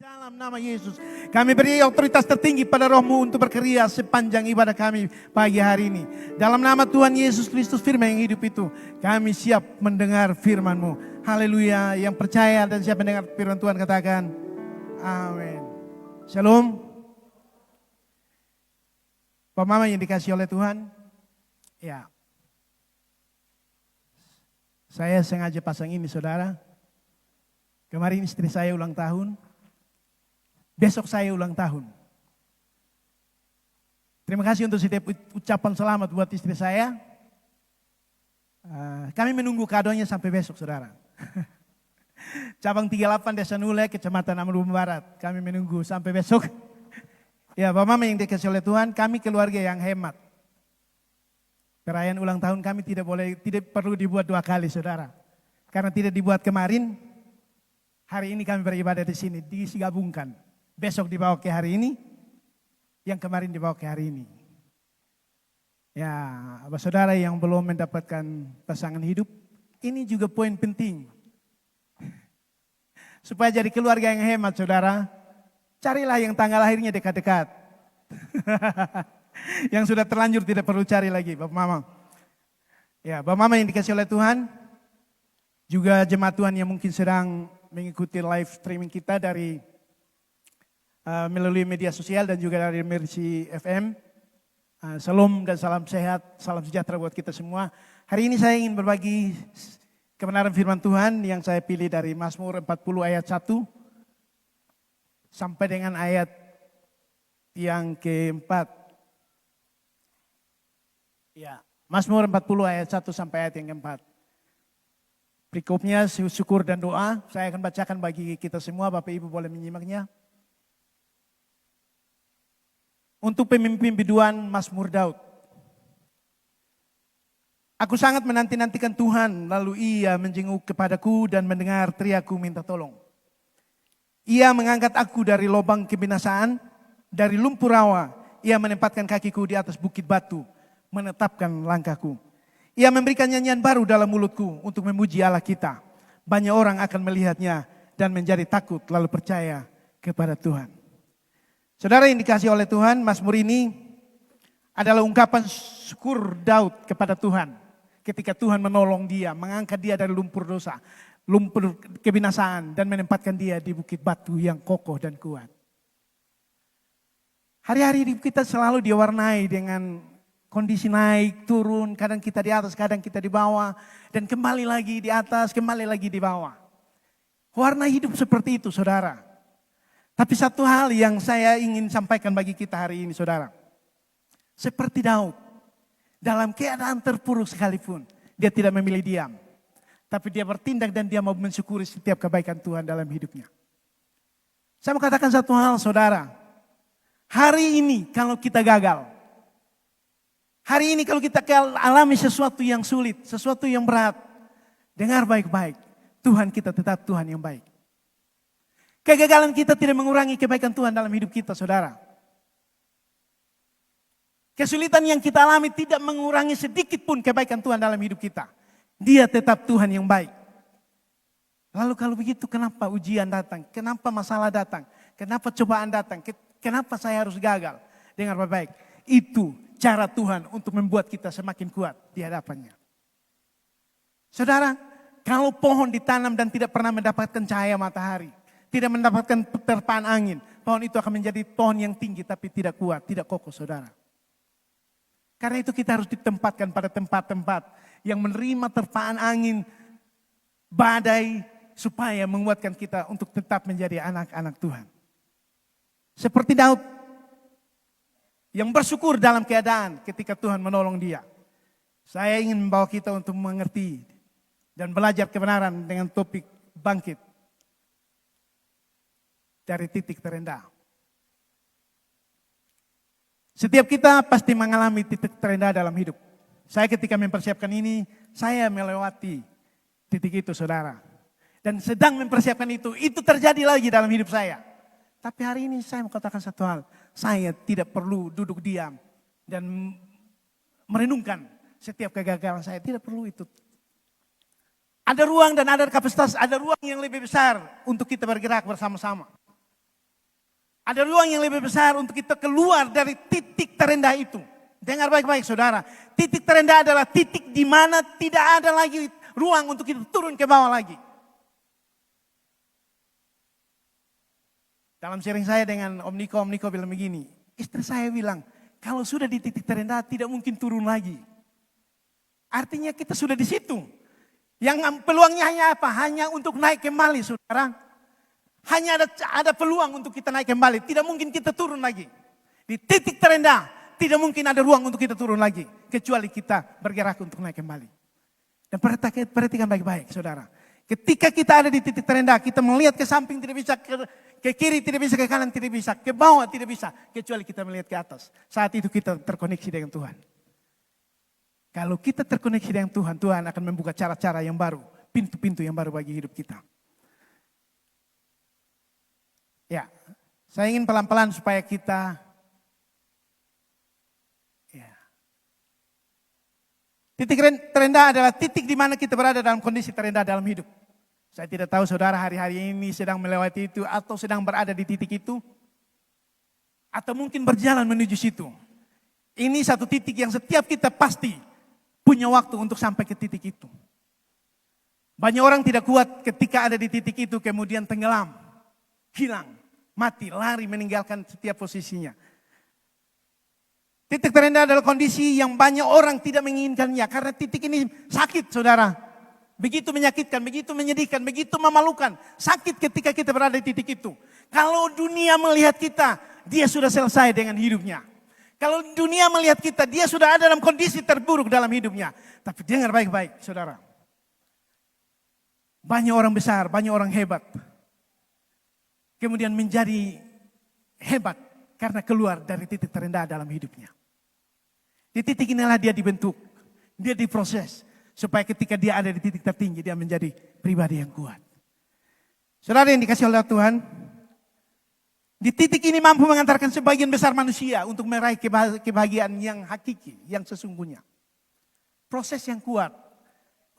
Dalam nama Yesus, kami beri otoritas tertinggi pada rohmu untuk berkarya sepanjang ibadah kami pagi hari ini. Dalam nama Tuhan Yesus Kristus firman yang hidup itu, kami siap mendengar firman-Mu. Haleluya, yang percaya dan siap mendengar firman Tuhan katakan, amin. Shalom. Pak Mama yang dikasih oleh Tuhan, ya. Saya sengaja pasang ini saudara. Kemarin istri saya ulang tahun. Besok saya ulang tahun. Terima kasih untuk setiap ucapan selamat buat istri saya. Kami menunggu kadonya sampai besok saudara. Cabang 38 Desa Nule, Kecamatan Amarumbu Barat. Kami menunggu sampai besok. Ya, Bapak Mama yang dikasih oleh Tuhan, kami keluarga yang hemat. Perayaan ulang tahun kami tidak perlu dibuat 2 kali saudara. Karena tidak dibuat kemarin, hari ini kami beribadah di sini, digabungkan. Besok dibawa ke hari ini, yang kemarin dibawa ke hari ini. Ya, Bapak Saudara yang belum mendapatkan pasangan hidup, ini juga poin penting. Supaya jadi keluarga yang hemat saudara, carilah yang tanggal lahirnya dekat-dekat. Yang sudah terlanjur tidak perlu cari lagi, Bapak Mama. Ya, Bapak Mama yang dikasih oleh Tuhan, juga jemaat Tuhan yang mungkin sedang mengikuti live streaming kita dari melalui media sosial dan juga dari Mercy FM. Salam dan salam sehat, salam sejahtera buat kita semua. Hari ini saya ingin berbagi kebenaran firman Tuhan yang saya pilih dari Mazmur 40 ayat 1 sampai dengan ayat yang keempat. Ya, Mazmur 40 ayat 1 sampai ayat yang keempat. Berikutnya syukur dan doa, saya akan bacakan bagi kita semua, Bapak Ibu boleh menyimaknya. Untuk pemimpin biduan Mazmur Daud. Aku sangat menanti-nantikan Tuhan, lalu Ia menjenguk kepadaku dan mendengar teriakku minta tolong. Ia mengangkat aku dari lubang kebinasaan, dari lumpur rawa. Ia menempatkan kakiku di atas bukit batu, menetapkan langkahku. Ia memberikan nyanyian baru dalam mulutku untuk memuji Allah kita. Banyak orang akan melihatnya dan menjadi takut lalu percaya kepada Tuhan. Saudara yang dikasih oleh Tuhan, Mazmur ini adalah ungkapan syukur Daud kepada Tuhan. Ketika Tuhan menolong dia, mengangkat dia dari lumpur dosa, lumpur kebinasaan dan menempatkan dia di bukit batu yang kokoh dan kuat. Hari-hari hidup kita selalu diwarnai dengan kondisi naik, turun, kadang kita di atas, kadang kita di bawah, dan kembali lagi di atas, kembali lagi di bawah. Warna hidup seperti itu saudara. Tapi satu hal yang saya ingin sampaikan bagi kita hari ini saudara. Seperti Daud, dalam keadaan terpuruk sekalipun, dia tidak memilih diam. Tapi dia bertindak dan dia mau mensyukuri setiap kebaikan Tuhan dalam hidupnya. Saya mau katakan satu hal saudara. Hari ini kalau kita gagal, hari ini kalau kita alami sesuatu yang sulit, sesuatu yang berat, dengar baik-baik, Tuhan kita tetap Tuhan yang baik. Kegagalan kita tidak mengurangi kebaikan Tuhan dalam hidup kita, saudara. Kesulitan yang kita alami tidak mengurangi sedikit pun kebaikan Tuhan dalam hidup kita. Dia tetap Tuhan yang baik. Lalu kalau begitu kenapa ujian datang? Kenapa masalah datang? Kenapa cobaan datang? Kenapa saya harus gagal? Dengar baik-baik. Itu cara Tuhan untuk membuat kita semakin kuat di hadapannya. Saudara, kalau pohon ditanam dan tidak pernah mendapatkan cahaya matahari, tidak mendapatkan terpaan angin, pohon itu akan menjadi pohon yang tinggi tapi tidak kuat, tidak kokoh saudara. Karena itu kita harus ditempatkan pada tempat-tempat yang menerima terpaan angin, badai, supaya menguatkan kita untuk tetap menjadi anak-anak Tuhan. Seperti Daud yang bersyukur dalam keadaan ketika Tuhan menolong dia. Saya ingin membawa kita untuk mengerti dan belajar kebenaran dengan topik bangkit dari titik terendah. Setiap kita pasti mengalami titik terendah dalam hidup. Saya ketika mempersiapkan ini, saya melewati titik itu saudara. Dan sedang mempersiapkan itu terjadi lagi dalam hidup saya. Tapi hari ini saya mau katakan satu hal. Saya tidak perlu duduk diam dan merenungkan setiap kegagalan saya. Tidak perlu itu. Ada ruang dan ada kapasitas, ada ruang yang lebih besar untuk kita bergerak bersama-sama. Ada ruang yang lebih besar untuk kita keluar dari titik terendah itu. Dengar baik-baik saudara. Titik terendah adalah titik di mana tidak ada lagi ruang untuk kita turun ke bawah lagi. Dalam sharing saya dengan Om Niko bilang begini. Istri saya bilang, kalau sudah di titik terendah tidak mungkin turun lagi. Artinya kita sudah di situ. Yang peluangnya hanya apa? Hanya untuk naik kembali saudara. Hanya ada peluang untuk kita naik kembali. Tidak mungkin kita turun lagi. Di titik terendah tidak mungkin ada ruang untuk kita turun lagi. Kecuali kita bergerak untuk naik kembali. Dan perhatikan baik-baik saudara. Ketika kita ada di titik terendah, kita melihat ke samping tidak bisa, ke kiri tidak bisa, ke kanan tidak bisa, ke bawah tidak bisa. Kecuali kita melihat ke atas. Saat itu kita terkoneksi dengan Tuhan. Kalau kita terkoneksi dengan Tuhan, Tuhan akan membuka cara-cara yang baru. Pintu-pintu yang baru bagi hidup kita. Ya, saya ingin pelan-pelan supaya kita titik terendah adalah titik di mana kita berada dalam kondisi terendah dalam hidup. Saya tidak tahu saudara hari-hari ini sedang melewati itu atau sedang berada di titik itu. Atau mungkin berjalan menuju situ. Ini satu titik yang setiap kita pasti punya waktu untuk sampai ke titik itu. Banyak orang tidak kuat ketika ada di titik itu kemudian tenggelam, hilang, mati, lari meninggalkan setiap posisinya. Titik terendah adalah kondisi yang banyak orang tidak menginginkannya karena titik ini sakit saudara. Begitu menyakitkan, begitu menyedihkan, begitu memalukan. Sakit ketika kita berada di titik itu. Kalau dunia melihat kita, dia sudah selesai dengan hidupnya. Kalau dunia melihat kita, dia sudah ada dalam kondisi terburuk dalam hidupnya. Tapi dengar baik-baik saudara. Banyak orang besar, banyak orang hebat. Kemudian menjadi hebat karena keluar dari titik terendah dalam hidupnya. Di titik inilah dia dibentuk, dia diproses. Supaya ketika dia ada di titik tertinggi, dia menjadi pribadi yang kuat. Saudara yang dikasih oleh Tuhan, di titik ini mampu mengantarkan sebagian besar manusia untuk meraih kebahagiaan yang hakiki, yang sesungguhnya. Proses yang kuat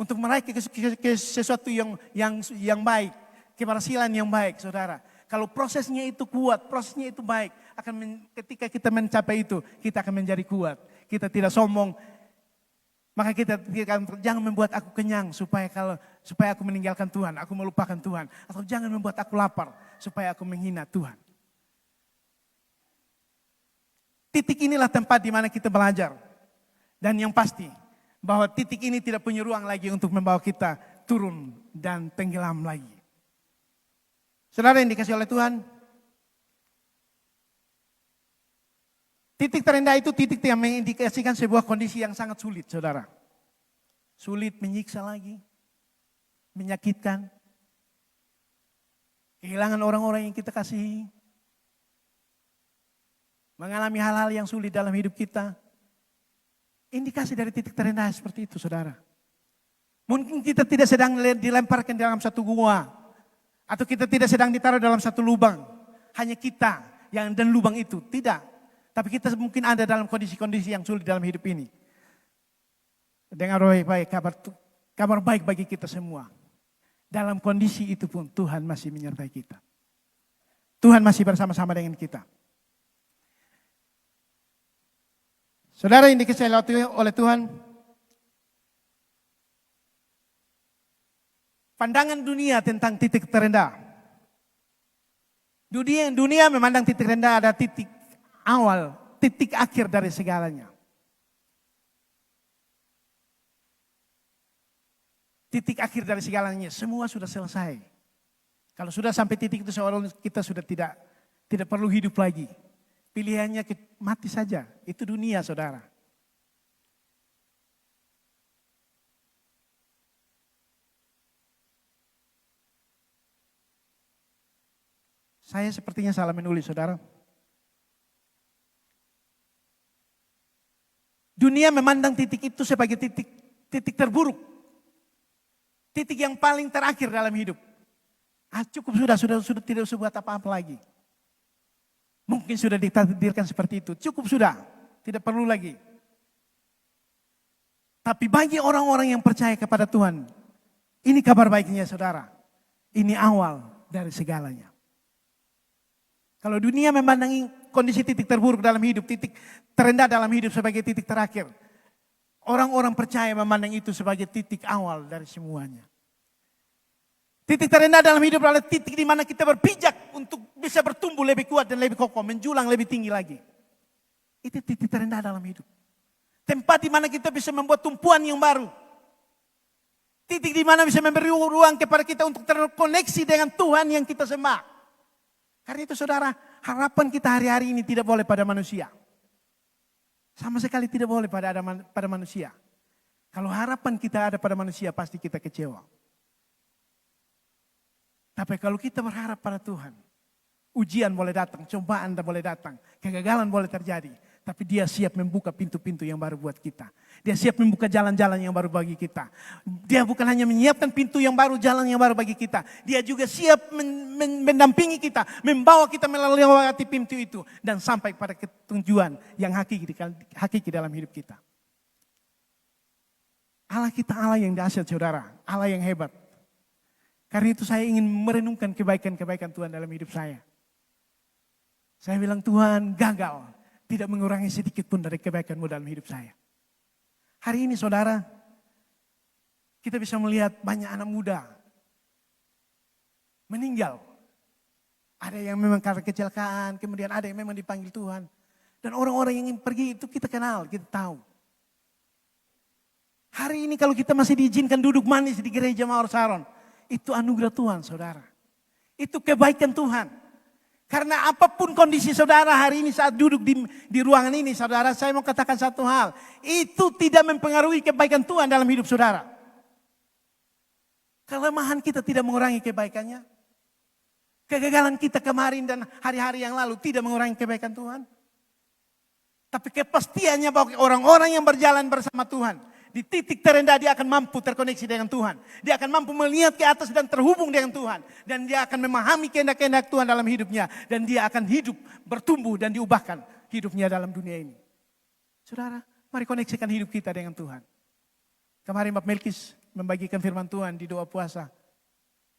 untuk meraih sesuatu yang baik, keberhasilan yang baik, saudara. Kalau prosesnya itu kuat, prosesnya itu baik, ketika kita mencapai itu, kita akan menjadi kuat. Kita tidak sombong, maka kita jangan membuat aku kenyang supaya aku meninggalkan Tuhan, aku melupakan Tuhan. Atau jangan membuat aku lapar supaya aku menghina Tuhan. Titik inilah tempat di mana kita belajar. Dan yang pasti, bahwa titik ini tidak punya ruang lagi untuk membawa kita turun dan tenggelam lagi. Saudara yang dikasih oleh Tuhan, titik terendah itu titik yang mengindikasikan sebuah kondisi yang sangat sulit, saudara. Sulit, menyiksa lagi, menyakitkan, kehilangan orang-orang yang kita kasihi, mengalami hal-hal yang sulit dalam hidup kita. Indikasi dari titik terendah seperti itu, saudara. Mungkin kita tidak sedang dilemparkan dalam satu gua, atau kita tidak sedang ditaruh dalam satu lubang. Hanya kita yang dan lubang itu, tidak. Tapi kita mungkin ada dalam kondisi-kondisi yang sulit dalam hidup ini. Dengar baik-baik, kabar baik bagi kita semua. Dalam kondisi itu pun Tuhan masih menyertai kita. Tuhan masih bersama-sama dengan kita. Saudara yang dikasihi oleh Tuhan, pandangan dunia tentang titik terendah. Dunia memandang titik rendah ada titik awal, titik akhir dari segalanya. Titik akhir dari segalanya, semua sudah selesai. Kalau sudah sampai titik itu seolah kita sudah tidak perlu hidup lagi. Pilihannya mati saja, itu dunia saudara. Saya sepertinya salah menulis saudara. Dunia memandang titik itu sebagai titik terburuk. Titik yang paling terakhir dalam hidup. Cukup sudah tidak usah buat apa-apa lagi. Mungkin sudah ditakdirkan seperti itu. Cukup sudah, tidak perlu lagi. Tapi bagi orang-orang yang percaya kepada Tuhan, ini kabar baiknya saudara. Ini awal dari segalanya. Kalau dunia memandangi kondisi titik terburuk dalam hidup, titik terendah dalam hidup sebagai titik terakhir. Orang-orang percaya memandang itu sebagai titik awal dari semuanya. Titik terendah dalam hidup adalah titik di mana kita berpijak untuk bisa bertumbuh lebih kuat dan lebih kokoh, menjulang lebih tinggi lagi. Itu titik terendah dalam hidup. Tempat di mana kita bisa membuat tumpuan yang baru. Titik di mana bisa memberi ruang kepada kita untuk terkoneksi dengan Tuhan yang kita sembah. Karena itu saudara, harapan kita hari-hari ini tidak boleh pada manusia. Sama sekali tidak boleh pada manusia. Kalau harapan kita ada pada manusia, pasti kita kecewa. Tapi kalau kita berharap pada Tuhan, ujian boleh datang, cobaan boleh datang, kegagalan boleh terjadi. Tapi dia siap membuka pintu-pintu yang baru buat kita. Dia siap membuka jalan-jalan yang baru bagi kita. Dia bukan hanya menyiapkan pintu yang baru, jalan yang baru bagi kita. Dia juga siap mendampingi kita, membawa kita melewati pintu itu. Dan sampai pada tujuan yang hakiki dalam hidup kita. Allah kita Allah yang dahsyat saudara, Allah yang hebat. Karena itu saya ingin merenungkan kebaikan-kebaikan Tuhan dalam hidup saya. Saya bilang Tuhan gagal. Tidak mengurangi sedikit pun dari kebaikan-Mu dalam hidup saya. Hari ini saudara, kita bisa melihat banyak anak muda meninggal. Ada yang memang karena kecelakaan, kemudian ada yang memang dipanggil Tuhan. Dan orang-orang yang ingin pergi itu kita kenal, kita tahu. Hari ini kalau kita masih diizinkan duduk manis di gereja Mawar Saron, itu anugerah Tuhan saudara. Itu kebaikan Tuhan. Karena apapun kondisi saudara hari ini saat duduk di ruangan ini saudara, saya mau katakan satu hal. Itu tidak mempengaruhi kebaikan Tuhan dalam hidup saudara. Kelemahan kita tidak mengurangi kebaikannya. Kegagalan kita kemarin dan hari-hari yang lalu tidak mengurangi kebaikan Tuhan. Tapi kepastiannya bahwa orang-orang yang berjalan bersama Tuhan, di titik terendah dia akan mampu terkoneksi dengan Tuhan. Dia akan mampu melihat ke atas dan terhubung dengan Tuhan. Dan dia akan memahami kehendak-kehendak Tuhan dalam hidupnya. Dan dia akan hidup, bertumbuh dan diubahkan hidupnya dalam dunia ini. Saudara, mari koneksikan hidup kita dengan Tuhan. Kemarin Bapak Melkis membagikan firman Tuhan di doa puasa.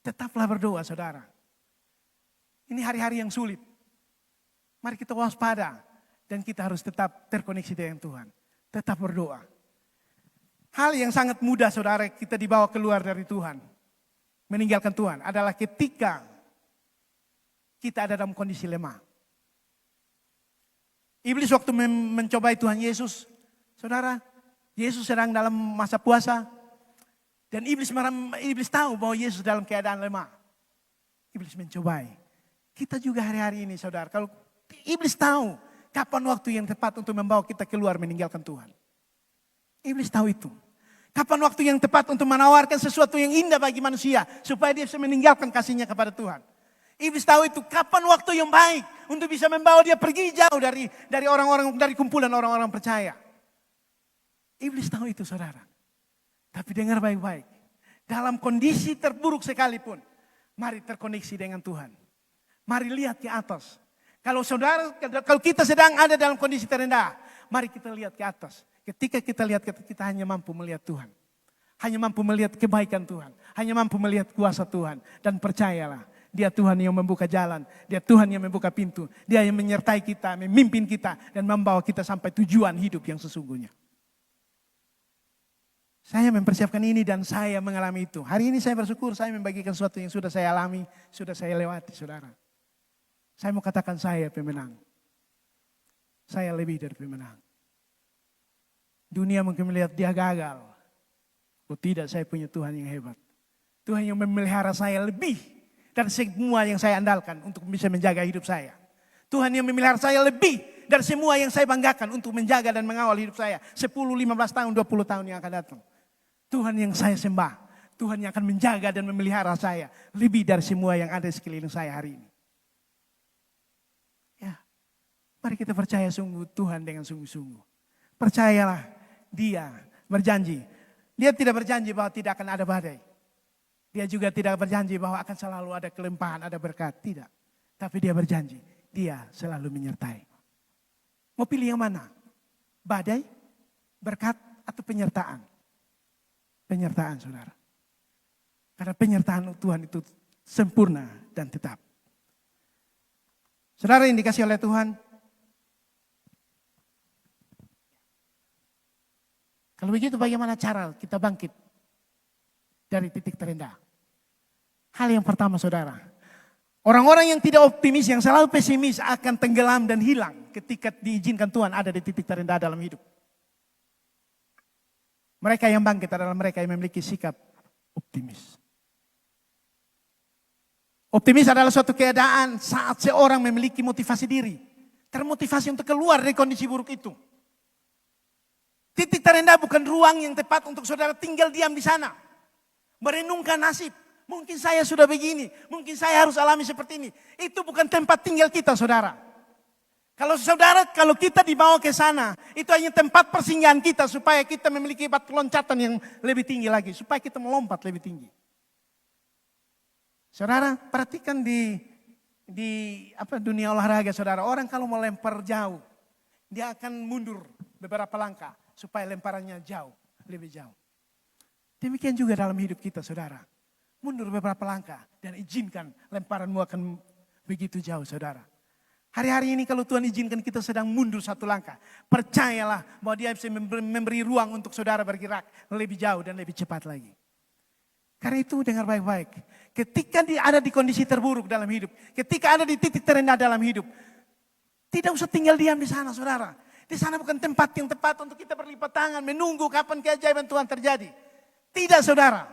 Tetaplah berdoa saudara. Ini hari-hari yang sulit. Mari kita waspada. Dan kita harus tetap terkoneksi dengan Tuhan. Tetap berdoa. Hal yang sangat mudah saudara kita dibawa keluar dari Tuhan. Meninggalkan Tuhan adalah ketika kita ada dalam kondisi lemah. Iblis waktu mencobai Tuhan Yesus. Saudara, Yesus sedang dalam masa puasa. Dan iblis tahu bahwa Yesus dalam keadaan lemah. Iblis mencobai. Kita juga hari-hari ini saudara. Kalau iblis tahu kapan waktu yang tepat untuk membawa kita keluar meninggalkan Tuhan. Iblis tahu itu. Kapan waktu yang tepat untuk menawarkan sesuatu yang indah bagi manusia. Supaya dia bisa meninggalkan kasihnya kepada Tuhan. Iblis tahu itu kapan waktu yang baik. Untuk bisa membawa dia pergi jauh dari orang-orang, dari kumpulan orang-orang percaya. Iblis tahu itu saudara. Tapi dengar baik-baik. Dalam kondisi terburuk sekalipun. Mari terkoneksi dengan Tuhan. Mari lihat ke atas. Kalau kita sedang ada dalam kondisi terendah. Mari kita lihat ke atas. Ketika kita lihat, kita hanya mampu melihat Tuhan. Hanya mampu melihat kebaikan Tuhan. Hanya mampu melihat kuasa Tuhan. Dan percayalah, Dia Tuhan yang membuka jalan. Dia Tuhan yang membuka pintu. Dia yang menyertai kita, memimpin kita. Dan membawa kita sampai tujuan hidup yang sesungguhnya. Saya mempersiapkan ini dan saya mengalami itu. Hari ini saya bersyukur saya membagikan sesuatu yang sudah saya alami. Sudah saya lewati saudara. Saya mau katakan saya pemenang. Saya lebih dari pemenang. Dunia mungkin melihat dia gagal. Oh tidak, saya punya Tuhan yang hebat. Tuhan yang memelihara saya lebih dari semua yang saya andalkan untuk bisa menjaga hidup saya. Tuhan yang memelihara saya lebih dari semua yang saya banggakan untuk menjaga dan mengawal hidup saya. 10, 15 tahun, 20 tahun yang akan datang. Tuhan yang saya sembah. Tuhan yang akan menjaga dan memelihara saya. Lebih dari semua yang ada di sekeliling saya hari ini. Ya, mari kita percaya sungguh Tuhan dengan sungguh-sungguh. Percayalah. Dia berjanji. Dia tidak berjanji bahwa tidak akan ada badai. Dia juga tidak berjanji bahwa akan selalu ada kelimpahan, ada berkat. Tidak. Tapi dia berjanji. Dia selalu menyertai. Mau pilih yang mana? Badai, berkat, atau penyertaan? Penyertaan saudara. Karena penyertaan Tuhan itu sempurna dan tetap. Saudara yang dikasih oleh Tuhan, kalau begitu bagaimana cara kita bangkit dari titik terendah? Hal yang pertama saudara, orang-orang yang tidak optimis, yang selalu pesimis akan tenggelam dan hilang ketika diizinkan Tuhan ada di titik terendah dalam hidup. Mereka yang bangkit adalah mereka yang memiliki sikap optimis. Optimis adalah suatu keadaan saat seorang memiliki motivasi diri, termotivasi untuk keluar dari kondisi buruk itu. Titik terendah bukan ruang yang tepat untuk saudara tinggal diam di sana. Merenungkan nasib. Mungkin saya sudah begini, mungkin saya harus alami seperti ini. Itu bukan tempat tinggal kita saudara. Kalau kita dibawa ke sana, itu hanya tempat persinggahan kita supaya kita memiliki batu loncatan yang lebih tinggi lagi. Supaya kita melompat lebih tinggi. Saudara, perhatikan di dunia olahraga saudara. Orang kalau mau lempar jauh, dia akan mundur beberapa langkah supaya lemparannya jauh, lebih jauh. Demikian juga dalam hidup kita saudara. Mundur beberapa langkah dan izinkan lemparanmu akan begitu jauh saudara. Hari-hari ini kalau Tuhan izinkan kita sedang mundur satu langkah, percayalah bahwa Dia bisa memberi ruang untuk saudara bergerak lebih jauh dan lebih cepat lagi. Karena itu dengar baik-baik. Ketika ada di kondisi terburuk dalam hidup, ketika ada di titik terendah dalam hidup, tidak usah tinggal diam di sana saudara. Di sana bukan tempat yang tepat untuk kita berlipat tangan, menunggu kapan keajaiban Tuhan terjadi. Tidak saudara.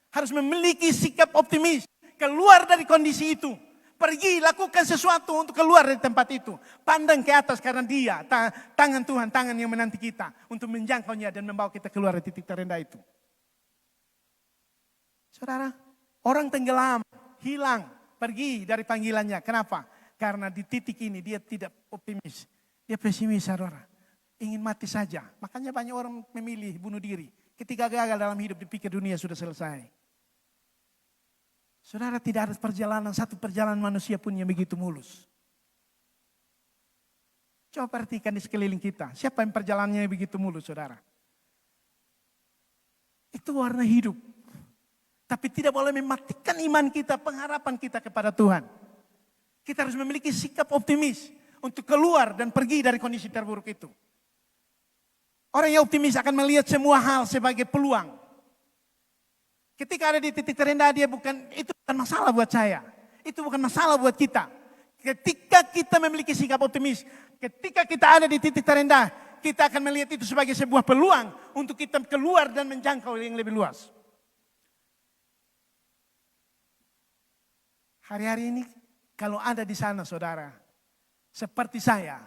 Harus memiliki sikap optimis. Keluar dari kondisi itu. Pergi lakukan sesuatu untuk keluar dari tempat itu. Pandang ke atas karena Dia, tangan Tuhan, tangan yang menanti kita. Untuk menjangkaunya dan membawa kita keluar dari titik terendah itu. Saudara, orang tenggelam, hilang, pergi dari panggilannya. Kenapa? Karena di titik ini dia tidak optimis. Dia pesimis saudara. Ingin mati saja. Makanya banyak orang memilih bunuh diri. Ketika gagal dalam hidup dipikir dunia sudah selesai. Saudara, tidak ada satu perjalanan manusia pun yang begitu mulus. Coba perhatikan di sekeliling kita. Siapa yang perjalanannya begitu mulus saudara? Itu warna hidup. Tapi tidak boleh mematikan iman kita, pengharapan kita kepada Tuhan. Kita harus memiliki sikap optimis untuk keluar dan pergi dari kondisi terburuk itu. Orang yang optimis akan melihat semua hal sebagai peluang. Ketika ada di titik terendah itu bukan masalah buat saya. Itu bukan masalah buat kita. Ketika kita memiliki sikap optimis, ketika kita ada di titik terendah, kita akan melihat itu sebagai sebuah peluang untuk kita keluar dan menjangkau yang lebih luas. Hari-hari ini kalau ada di sana saudara, seperti saya,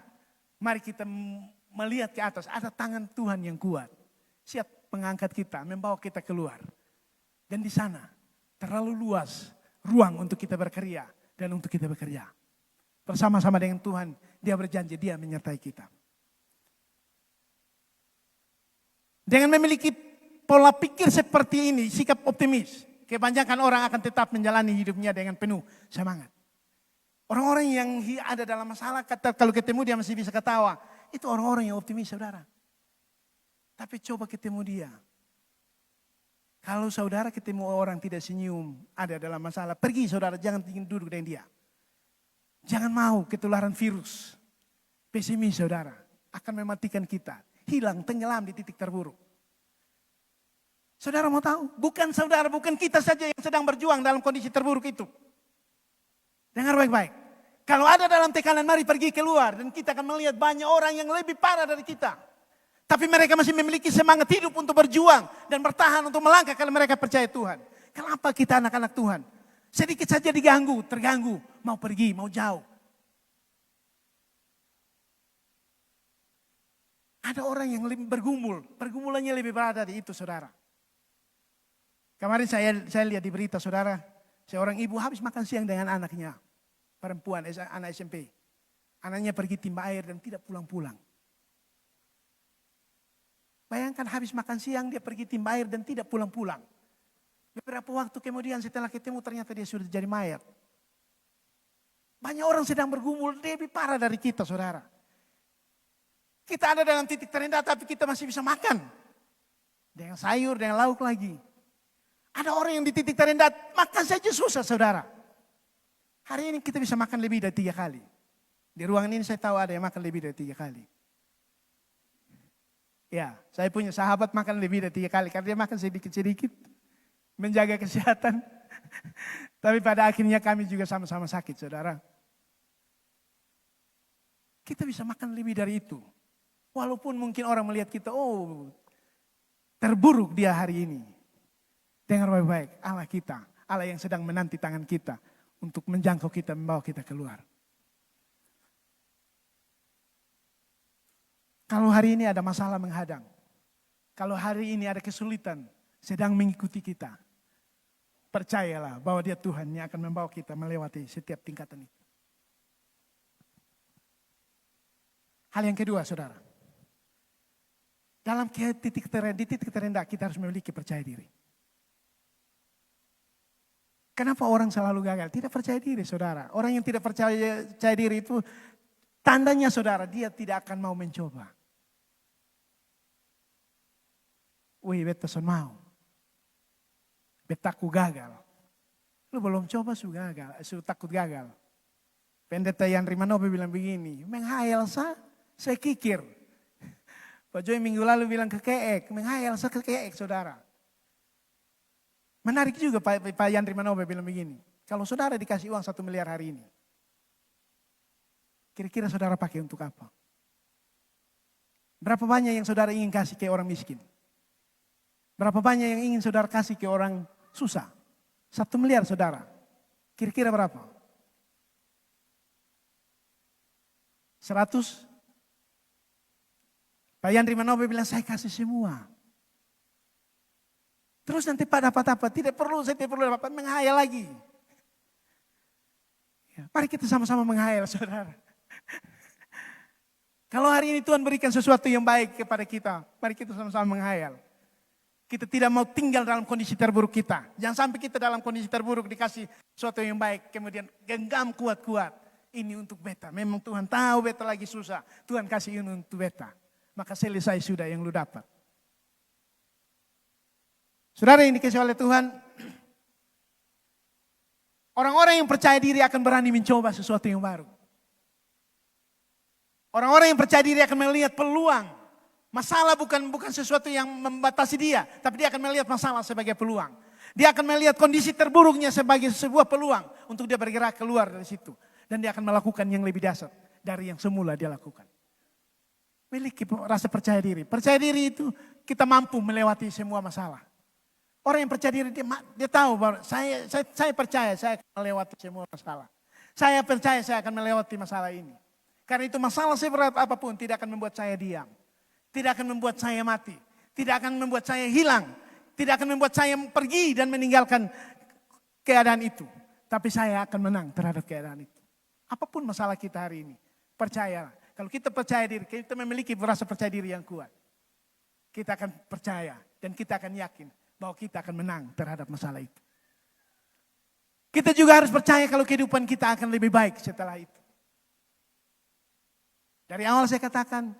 mari kita melihat ke atas, ada tangan Tuhan yang kuat. Siap mengangkat kita, membawa kita keluar. Dan di sana terlalu luas ruang untuk kita berkarya dan untuk kita bekerja. Bersama-sama dengan Tuhan, Dia berjanji, Dia menyertai kita. Dengan memiliki pola pikir seperti ini, sikap optimis, kebanyakan orang akan tetap menjalani hidupnya dengan penuh semangat. Orang-orang yang ada dalam masalah, kalau ketemu dia masih bisa ketawa. Itu orang-orang yang optimis saudara. Tapi coba ketemu dia. Kalau saudara ketemu orang tidak senyum, ada dalam masalah, pergi saudara, jangan duduk dengan dia. Jangan mau ketularan virus. Pesimis saudara, akan mematikan kita. Hilang, tenggelam di titik terburuk. Saudara mau tahu? Bukan kita saja yang sedang berjuang dalam kondisi terburuk itu. Dengar baik-baik. Kalau ada dalam tekanan, mari pergi keluar. Dan kita akan melihat banyak orang yang lebih parah dari kita. Tapi mereka masih memiliki semangat hidup untuk berjuang dan bertahan untuk melangkah kalau mereka percaya Tuhan. Kenapa kita anak-anak Tuhan? Sedikit saja terganggu, mau pergi, mau jauh. Ada orang yang lebih bergumul, pergumulannya lebih berat dari itu saudara. Kemarin saya lihat di berita saudara, seorang ibu habis makan siang dengan anaknya, perempuan, anak SMP. Anaknya pergi timba air dan tidak pulang-pulang. Bayangkan habis makan siang dia pergi timba air dan tidak pulang-pulang. Beberapa waktu kemudian setelah ketemu ternyata dia sudah jadi mayat. Banyak orang sedang bergumul lebih parah dari kita saudara. Kita ada dalam titik terendah tapi kita masih bisa makan. Dengan sayur, dengan lauk lagi. Ada orang yang di titik terendah makan saja susah saudara. Hari ini kita bisa makan lebih dari 3 kali. Di ruangan ini saya tahu ada yang makan lebih dari 3 kali. Ya, saya punya sahabat makan lebih dari 3 kali karena dia makan sedikit-sedikit. Menjaga kesehatan. Tapi pada akhirnya kami juga sama-sama sakit, saudara. Kita bisa makan lebih dari itu. Walaupun mungkin orang melihat kita, oh terburuk dia hari ini. Dengar baik-baik, Allah kita, Allah yang sedang menanti tangan kita untuk menjangkau kita, membawa kita keluar. Kalau hari ini ada masalah menghadang, kalau hari ini ada kesulitan sedang mengikuti kita, percayalah bahwa dia Tuhan yang akan membawa kita melewati setiap tingkatan itu. Hal yang kedua, saudara. Dalam titik terendah kita harus memiliki percaya diri. Kenapa orang selalu gagal? Tidak percaya diri, saudara. Orang yang tidak percaya diri itu tandanya, saudara, dia tidak akan mau mencoba. Wih, beta son mau. Betaku gagal. Lu belum coba sudah gagal, sudah takut gagal. Pendeta Yandri Manobe bilang begini, menghayal saya kikir. Pak Joy minggu lalu bilang kekeek, menghayal saya kekeek, saudara. Menarik juga Pak Yandri Manobe bilang begini, kalau saudara dikasih uang 1 miliar hari ini, kira-kira saudara pakai untuk apa? Berapa banyak yang saudara ingin kasih ke orang miskin? Berapa banyak yang ingin saudara kasih ke orang susah? 1 miliar saudara. Kira-kira berapa? 100? Pak Yandri Manobe bilang saya kasih semua. Terus nanti Pak dapat apa? Saya tidak perlu dapat menghayal lagi. Ya, mari kita sama-sama menghayal, saudara. Kalau hari ini Tuhan berikan sesuatu yang baik kepada kita, mari kita sama-sama menghayal. Kita tidak mau tinggal dalam kondisi terburuk kita. Jangan sampai kita dalam kondisi terburuk dikasih sesuatu yang baik. Kemudian genggam kuat-kuat. Ini untuk beta. Memang Tuhan tahu beta lagi susah. Tuhan kasih ini untuk beta. Maka selesai sudah yang lu dapat. Saudara yang dikasih oleh Tuhan. Orang-orang yang percaya diri akan berani mencoba sesuatu yang baru. Orang-orang yang percaya diri akan melihat peluang. Masalah bukan sesuatu yang membatasi dia, tapi dia akan melihat masalah sebagai peluang. Dia akan melihat kondisi terburuknya sebagai sebuah peluang untuk dia bergerak keluar dari situ. Dan dia akan melakukan yang lebih dahsyat dari yang semula dia lakukan. Miliki rasa percaya diri. Percaya diri itu kita mampu melewati semua masalah. Orang yang percaya diri dia tahu bahwa saya percaya saya akan melewati semua masalah. Saya percaya saya akan melewati masalah ini. Karena itu masalah seberat apapun tidak akan membuat saya diam. Tidak akan membuat saya mati. Tidak akan membuat saya hilang. Tidak akan membuat saya pergi dan meninggalkan keadaan itu. Tapi saya akan menang terhadap keadaan itu. Apapun masalah kita hari ini. Percayalah. Kalau kita percaya diri, kita memiliki rasa percaya diri yang kuat. Kita akan percaya dan kita akan yakin bahwa kita akan menang terhadap masalah itu. Kita juga harus percaya kalau kehidupan kita akan lebih baik setelah itu. Dari awal saya katakan,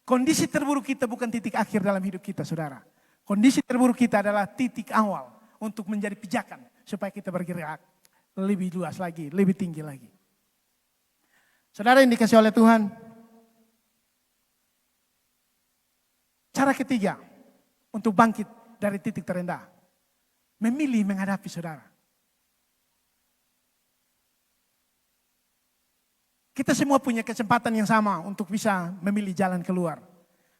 kondisi terburuk kita bukan titik akhir dalam hidup kita, saudara. Kondisi terburuk kita adalah titik awal untuk menjadi pijakan supaya kita bergerak lebih luas lagi, lebih tinggi lagi. Saudara yang dikasih oleh Tuhan, cara ketiga untuk bangkit dari titik terendah, memilih menghadapi saudara. Kita semua punya kesempatan yang sama untuk bisa memilih jalan keluar.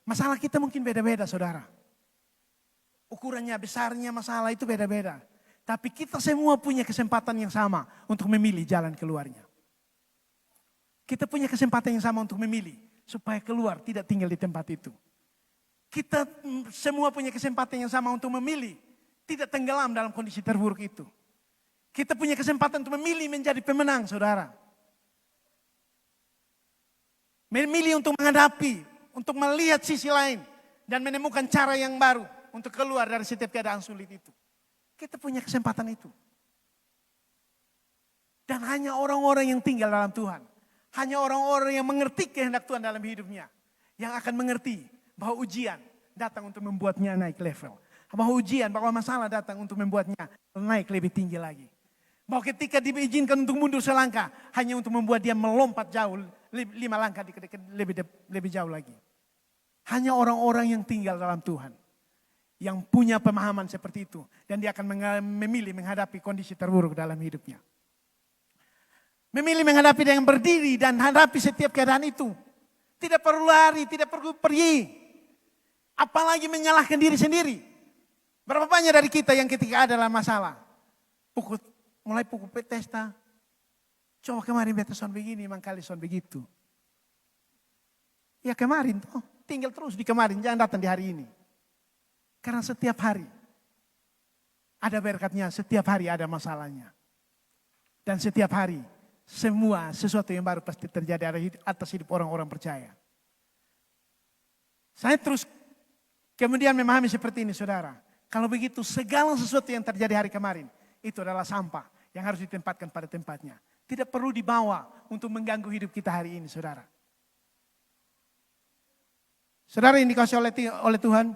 Masalah kita mungkin beda-beda, saudara. Ukurannya, besarnya masalah itu beda-beda. Tapi kita semua punya kesempatan yang sama untuk memilih jalan keluarnya. Kita punya kesempatan yang sama untuk memilih supaya keluar, tidak tinggal di tempat itu. Kita semua punya kesempatan yang sama untuk memilih, tidak tenggelam dalam kondisi terburuk itu. Kita punya kesempatan untuk memilih menjadi pemenang, saudara. Memilih untuk menghadapi, untuk melihat sisi lain. Dan menemukan cara yang baru untuk keluar dari setiap keadaan sulit itu. Kita punya kesempatan itu. Dan hanya orang-orang yang tinggal dalam Tuhan. Hanya orang-orang yang mengerti kehendak Tuhan dalam hidupnya. Yang akan mengerti bahwa ujian datang untuk membuatnya naik level. Bahwa ujian, bahwa masalah datang untuk membuatnya naik lebih tinggi lagi. Bahwa ketika diizinkan untuk mundur selangkah, hanya untuk membuat dia melompat jauh 5 langkah lebih jauh lagi. Hanya orang-orang yang tinggal dalam Tuhan, yang punya pemahaman seperti itu, dan dia akan memilih menghadapi kondisi terburuk dalam hidupnya. Memilih menghadapi dengan berdiri dan hadapi setiap keadaan itu. Tidak perlu lari, tidak perlu pergi. Apalagi menyalahkan diri sendiri. Berapa banyak dari kita yang ketika ada dalam masalah, mulai pukul pesta. Coba kemarin beta son begini, memang kali son begitu. Ya kemarin tuh, tinggal terus di kemarin, jangan datang di hari ini. Karena setiap hari ada berkatnya, setiap hari ada masalahnya. Dan setiap hari semua sesuatu yang baru pasti terjadi atas hidup orang-orang percaya. Saya terus kemudian memahami seperti ini saudara. Kalau begitu segala sesuatu yang terjadi hari kemarin itu adalah sampah yang harus ditempatkan pada tempatnya. Tidak perlu dibawa untuk mengganggu hidup kita hari ini saudara. Saudara yang dikasihi oleh Tuhan.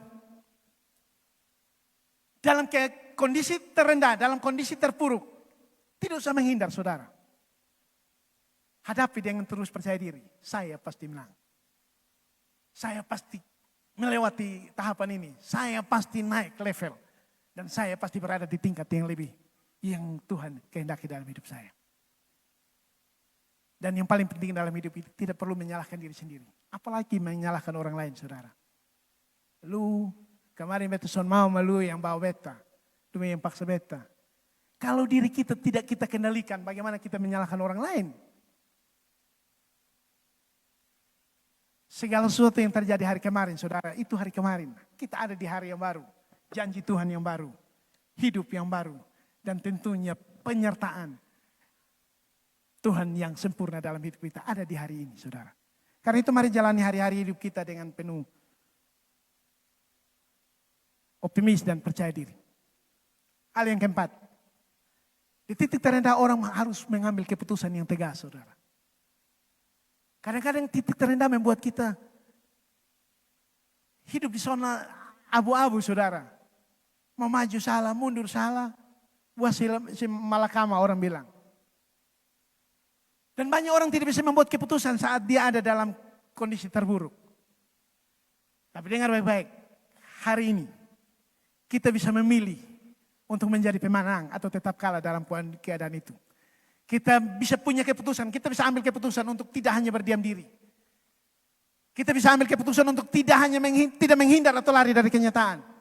Dalam kondisi terendah, dalam kondisi terpuruk. Tidak usah menghindar saudara. Hadapi dengan terus percaya diri. Saya pasti menang. Saya pasti melewati tahapan ini. Saya pasti naik level. Dan saya pasti berada di tingkat yang lebih. Yang Tuhan kehendaki dalam hidup saya. Dan yang paling penting dalam hidup itu tidak perlu menyalahkan diri sendiri. Apalagi menyalahkan orang lain saudara. Lu kemarin beta son mau malu yang bawa beta. Lu yang paksa beta. Kalau diri kita tidak kita kendalikan bagaimana kita menyalahkan orang lain. Segala sesuatu yang terjadi hari kemarin, saudara, itu hari kemarin. Kita ada di hari yang baru. Janji Tuhan yang baru. Hidup yang baru. Dan tentunya penyertaan Tuhan yang sempurna dalam hidup kita ada di hari ini, saudara. Karena itu mari jalani hari-hari hidup kita dengan penuh optimis dan percaya diri. Hal yang keempat. Di titik terendah orang harus mengambil keputusan yang tegas, saudara. Kadang-kadang titik terendah membuat kita hidup di zona abu-abu saudara. Mau maju salah, mundur salah. Buah malakama orang bilang. Dan banyak orang tidak bisa membuat keputusan saat dia ada dalam kondisi terburuk. Tapi dengar baik-baik. Hari ini kita bisa memilih untuk menjadi pemenang atau tetap kalah dalam keadaan itu. Kita bisa punya keputusan, kita bisa ambil keputusan untuk tidak hanya berdiam diri. Kita bisa ambil keputusan untuk tidak hanya tidak menghindar atau lari dari kenyataan.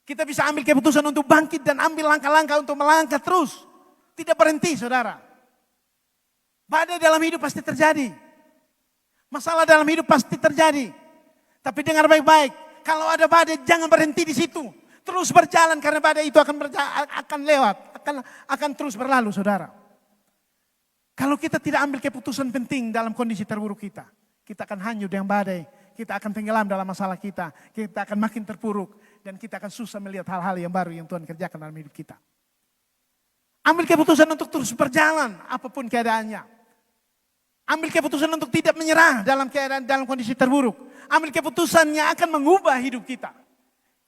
Kita bisa ambil keputusan untuk bangkit dan ambil langkah-langkah untuk melangkah terus. Tidak berhenti saudara. Badai dalam hidup pasti terjadi. Masalah dalam hidup pasti terjadi. Tapi dengar baik-baik, kalau ada badai jangan berhenti di situ. Terus berjalan karena badai itu akan lewat, akan terus berlalu saudara. Kalau kita tidak ambil keputusan penting dalam kondisi terburuk kita akan hanyut dengan badai, kita akan tenggelam dalam masalah kita akan makin terpuruk, dan kita akan susah melihat hal-hal yang baru yang Tuhan kerjakan dalam hidup kita. Ambil keputusan untuk terus berjalan, apapun keadaannya. Ambil keputusan untuk tidak menyerah dalam kondisi terburuk. Ambil keputusan yang akan mengubah hidup kita.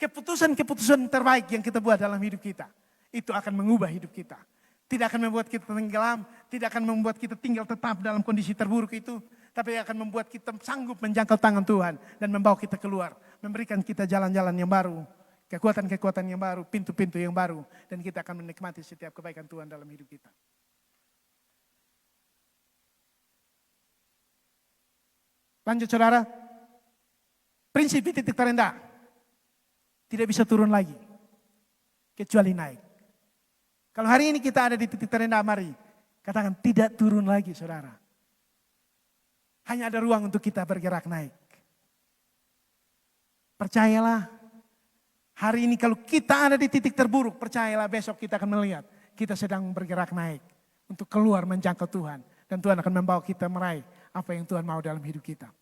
Keputusan-keputusan terbaik yang kita buat dalam hidup kita, itu akan mengubah hidup kita. Tidak akan membuat kita tenggelam, tidak akan membuat kita tinggal tetap dalam kondisi terburuk itu. Tapi akan membuat kita sanggup menjangkau tangan Tuhan dan membawa kita keluar. Memberikan kita jalan-jalan yang baru, kekuatan-kekuatan yang baru, pintu-pintu yang baru. Dan kita akan menikmati setiap kebaikan Tuhan dalam hidup kita. Lanjut saudara. Prinsip di titik terendah. Tidak bisa turun lagi. Kecuali naik. Kalau hari ini kita ada di titik terendah, mari katakan tidak turun lagi saudara. Hanya ada ruang untuk kita bergerak naik. Percayalah, hari ini kalau kita ada di titik terburuk, percayalah besok kita akan melihat kita sedang bergerak naik untuk keluar menjangkau Tuhan. Dan Tuhan akan membawa kita meraih apa yang Tuhan mau dalam hidup kita.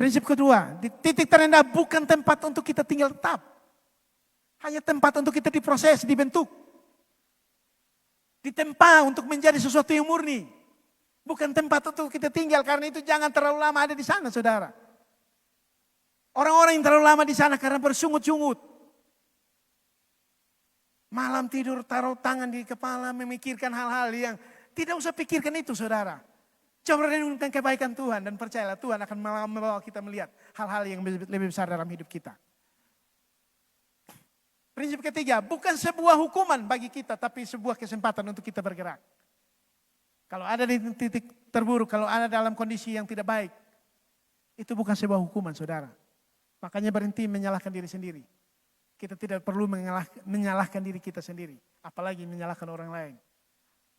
Prinsip kedua, di titik terendah bukan tempat untuk kita tinggal tetap. Hanya tempat untuk kita diproses, dibentuk. Ditempa untuk menjadi sesuatu yang murni. Bukan tempat untuk kita tinggal, karena itu jangan terlalu lama ada di sana saudara. Orang-orang yang terlalu lama di sana karena bersungut-sungut. Malam tidur taruh tangan di kepala memikirkan hal-hal yang tidak usah pikirkan itu saudara. Coba renungkan kebaikan Tuhan dan percayalah Tuhan akan membawa kita melihat hal-hal yang lebih besar dalam hidup kita. Prinsip ketiga, bukan sebuah hukuman bagi kita, tapi sebuah kesempatan untuk kita bergerak. Kalau ada di titik terburuk, kalau ada dalam kondisi yang tidak baik, itu bukan sebuah hukuman, saudara. Makanya berhenti menyalahkan diri sendiri. Kita tidak perlu menyalahkan diri kita sendiri, apalagi menyalahkan orang lain.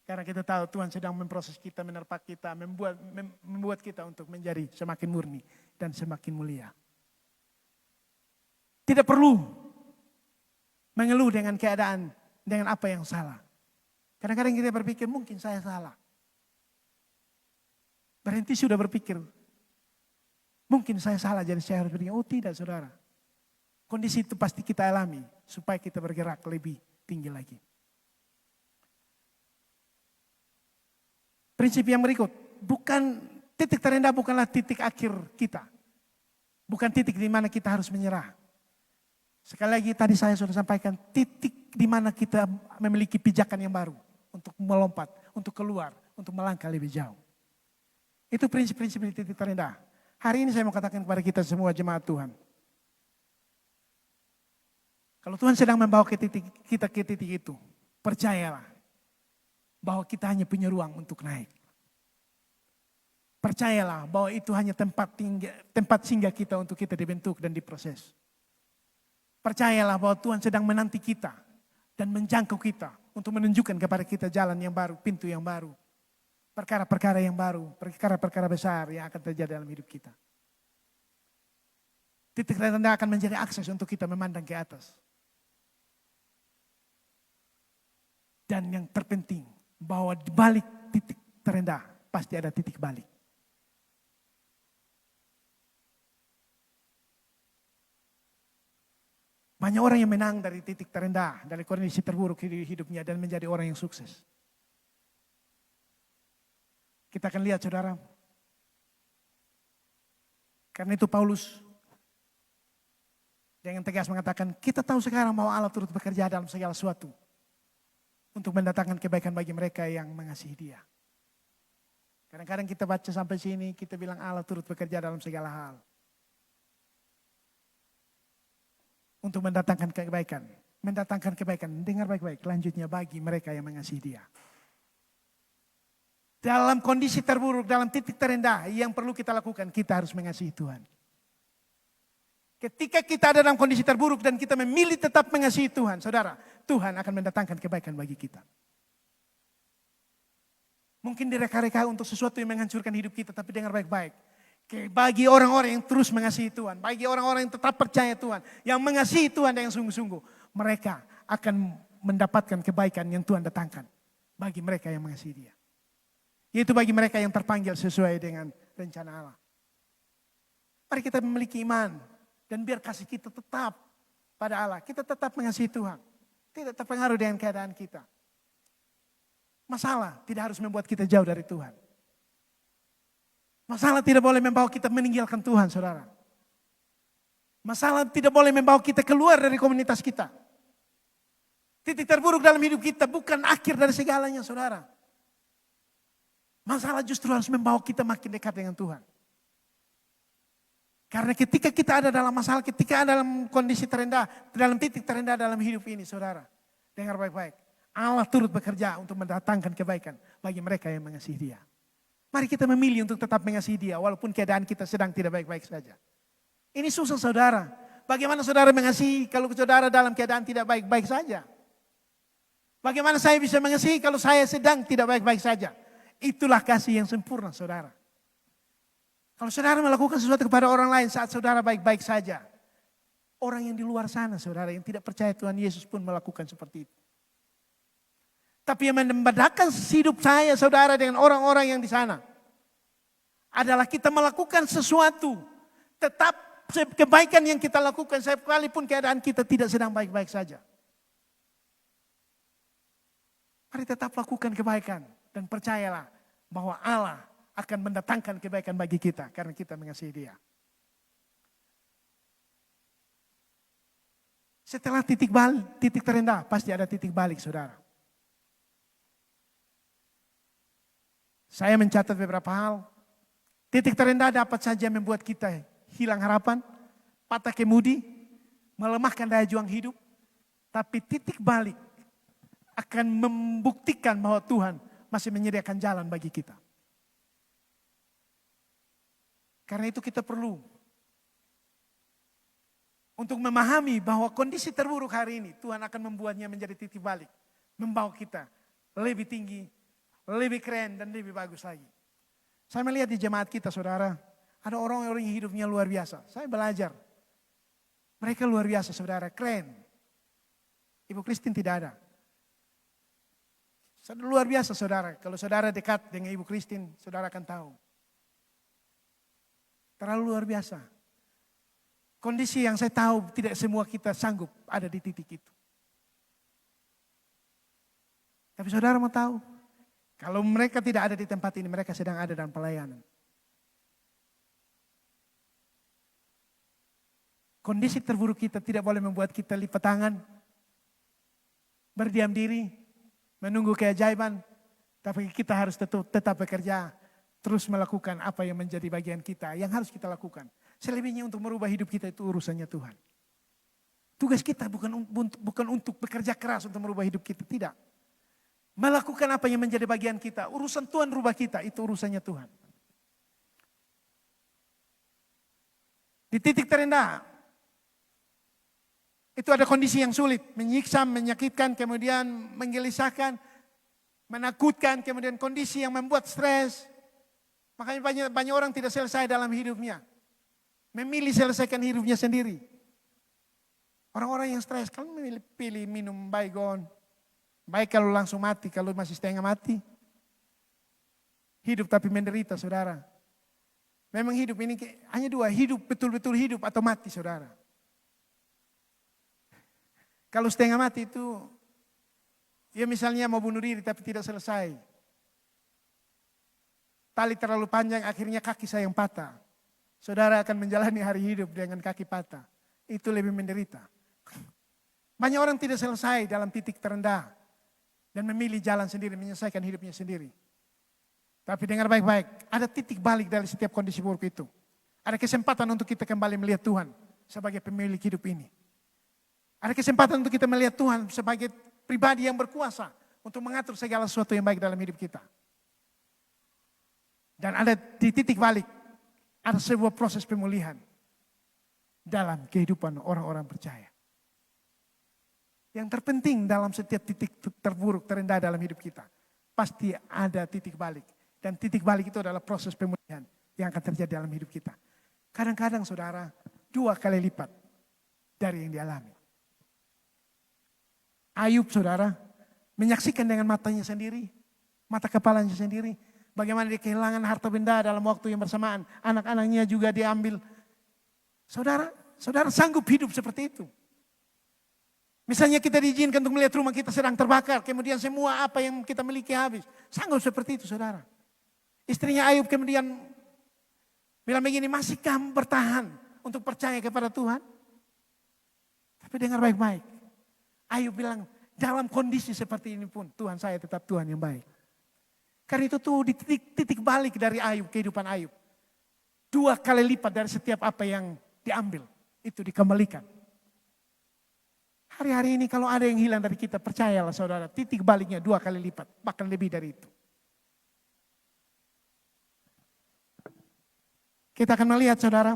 Karena kita tahu Tuhan sedang memproses kita, menerpa kita, membuat kita untuk menjadi semakin murni dan semakin mulia. Tidak perlu mengeluh dengan keadaan, dengan apa yang salah. Kadang-kadang kita berpikir mungkin saya salah. Berhenti sudah berpikir, mungkin saya salah jadi saya harus berpikir, oh tidak saudara. Kondisi itu pasti kita alami supaya kita bergerak lebih tinggi lagi. Prinsip yang berikut, titik terendah bukanlah titik akhir kita. Bukan titik di mana kita harus menyerah. Sekali lagi tadi saya sudah sampaikan, titik di mana kita memiliki pijakan yang baru. Untuk melompat, untuk keluar, untuk melangkah lebih jauh. Itu prinsip-prinsip di titik terendah. Hari ini saya mau katakan kepada kita semua jemaat Tuhan. Kalau Tuhan sedang membawa kita ke titik itu, percayalah bahwa kita hanya punya ruang untuk naik. Percayalah bahwa itu hanya tempat singgah kita untuk kita dibentuk dan diproses. Percayalah bahwa Tuhan sedang menanti kita dan menjangkau kita untuk menunjukkan kepada kita jalan yang baru, pintu yang baru. Perkara-perkara yang baru, perkara-perkara besar yang akan terjadi dalam hidup kita. Titik terendah akan menjadi akses untuk kita memandang ke atas. Dan yang terpenting, bahwa di balik titik terendah pasti ada titik balik. Banyak orang yang menang dari titik terendah, dari kondisi terburuk di hidupnya dan menjadi orang yang sukses. Kita akan lihat saudara. Karena itu Paulus dengan tegas mengatakan, kita tahu sekarang bahwa Allah turut bekerja dalam segala sesuatu untuk mendatangkan kebaikan bagi mereka yang mengasihi Dia. Kadang-kadang kita baca sampai sini, kita bilang Allah turut bekerja dalam segala hal. Untuk mendatangkan kebaikan. Mendatangkan kebaikan, dengar baik-baik, lanjutnya bagi mereka yang mengasihi Dia. Dalam kondisi terburuk, dalam titik terendah, yang perlu kita lakukan, kita harus mengasihi Tuhan. Ketika kita ada dalam kondisi terburuk dan kita memilih tetap mengasihi Tuhan, saudara, Tuhan akan mendatangkan kebaikan bagi kita. Mungkin direka-reka untuk sesuatu yang menghancurkan hidup kita, tapi dengar baik-baik. Bagi orang-orang yang terus mengasihi Tuhan, bagi orang-orang yang tetap percaya Tuhan, yang mengasihi Tuhan dengan sungguh-sungguh, mereka akan mendapatkan kebaikan yang Tuhan datangkan bagi mereka yang mengasihi Dia. Yaitu bagi mereka yang terpanggil sesuai dengan rencana Allah. Mari kita memiliki iman dan biar kasih kita tetap pada Allah. Kita tetap mengasihi Tuhan. Tidak terpengaruh dengan keadaan kita. Masalah tidak harus membuat kita jauh dari Tuhan. Masalah tidak boleh membawa kita meninggalkan Tuhan, saudara. Masalah tidak boleh membawa kita keluar dari komunitas kita. Titik terburuk dalam hidup kita bukan akhir dari segalanya, saudara. Masalah justru harus membawa kita makin dekat dengan Tuhan. Karena ketika kita ada dalam masalah, ketika ada dalam kondisi terendah, dalam titik terendah dalam hidup ini, saudara. Dengar baik-baik. Allah turut bekerja untuk mendatangkan kebaikan bagi mereka yang mengasihi Dia. Mari kita memilih untuk tetap mengasihi Dia walaupun keadaan kita sedang tidak baik-baik saja. Ini susah saudara. Bagaimana saudara mengasihi kalau saudara dalam keadaan tidak baik-baik saja? Bagaimana saya bisa mengasihi kalau saya sedang tidak baik-baik saja? Itulah kasih yang sempurna saudara. Kalau saudara melakukan sesuatu kepada orang lain saat saudara baik-baik saja. Orang yang di luar sana saudara yang tidak percaya Tuhan Yesus pun melakukan seperti itu. Tapi yang membedakan hidup saya saudara dengan orang-orang yang di sana. Adalah kita melakukan sesuatu. Tetap kebaikan yang kita lakukan sekalipun keadaan kita tidak sedang baik-baik saja. Mari tetap lakukan kebaikan. Dan percayalah bahwa Allah akan mendatangkan kebaikan bagi kita. Karena kita mengasihi Dia. Setelah titik terendah pasti ada titik balik saudara. Saya mencatat beberapa hal. Titik terendah dapat saja membuat kita hilang harapan, patah kemudi, melemahkan daya juang hidup. Tapi titik balik akan membuktikan bahwa Tuhan masih menyediakan jalan bagi kita. Karena itu kita perlu untuk memahami bahwa kondisi terburuk hari ini Tuhan akan membuatnya menjadi titik balik. Membawa kita lebih tinggi, lebih keren dan lebih bagus lagi. Saya melihat di jemaat kita saudara, ada orang-orang yang hidupnya luar biasa. Saya belajar. Mereka luar biasa saudara, keren. Ibu Christine tidak ada. Luar biasa saudara, kalau saudara dekat dengan Ibu Christine, saudara akan tahu. Terlalu luar biasa. Kondisi yang saya tahu tidak semua kita sanggup ada di titik itu. Tapi saudara mau tahu, kalau mereka tidak ada di tempat ini, mereka sedang ada dalam pelayanan. Kondisi terburuk kita tidak boleh membuat kita lipat tangan, berdiam diri, menunggu keajaiban. Tapi kita harus tetap bekerja, terus melakukan apa yang menjadi bagian kita, yang harus kita lakukan. Selebihnya untuk merubah hidup kita itu urusannya Tuhan. Tugas kita bukan untuk bekerja keras untuk merubah hidup kita, tidak. Melakukan apa yang menjadi bagian kita, urusan Tuhan rubah kita, itu urusannya Tuhan. Di titik terendah, itu ada kondisi yang sulit, menyiksa, menyakitkan, kemudian menggelisahkan, menakutkan, kemudian kondisi yang membuat stres. Makanya banyak orang tidak selesai dalam hidupnya. Memilih selesaikan hidupnya sendiri. Orang-orang yang stres kan pilih minum Baygon. Baik kalau langsung mati, kalau masih setengah mati. Hidup tapi menderita saudara. Memang hidup ini hanya dua, hidup betul-betul hidup atau mati saudara. Kalau setengah mati itu, ya misalnya mau bunuh diri tapi tidak selesai. Tali terlalu panjang akhirnya kaki saya yang patah. Saudara akan menjalani hari hidup dengan kaki patah. Itu lebih menderita. Banyak orang tidak selesai dalam titik terendah. Dan memilih jalan sendiri, menyelesaikan hidupnya sendiri. Tapi dengar baik-baik, ada titik balik dari setiap kondisi buruk itu. Ada kesempatan untuk kita kembali melihat Tuhan sebagai pemilik hidup ini. Ada kesempatan untuk kita melihat Tuhan sebagai pribadi yang berkuasa untuk mengatur segala sesuatu yang baik dalam hidup kita. Dan ada di titik balik, ada sebuah proses pemulihan dalam kehidupan orang-orang percaya. Yang terpenting dalam setiap titik terburuk, terendah dalam hidup kita, pasti ada titik balik. Dan titik balik itu adalah proses pemulihan yang akan terjadi dalam hidup kita. Kadang-kadang saudara, 2 kali lipat dari yang dialami. Ayub saudara, menyaksikan dengan matanya sendiri, mata kepalanya sendiri, bagaimana dia kehilangan harta benda dalam waktu yang bersamaan. Anak-anaknya juga diambil. Saudara sanggup hidup seperti itu. Misalnya kita diizinkan untuk melihat rumah kita sedang terbakar. Kemudian semua apa yang kita miliki habis. Sanggup seperti itu saudara. Istrinya Ayub kemudian bilang begini, masihkah bertahan untuk percaya kepada Tuhan? Tapi dengar baik-baik. Ayub bilang, dalam kondisi seperti ini pun Tuhan saya tetap Tuhan yang baik. Karena itu tuh di titik balik dari Ayub, kehidupan Ayub. 2 kali lipat dari setiap apa yang diambil, itu dikembalikan. Hari-hari ini kalau ada yang hilang dari kita, percayalah saudara, titik baliknya 2 kali lipat, bahkan lebih dari itu. Kita akan melihat saudara,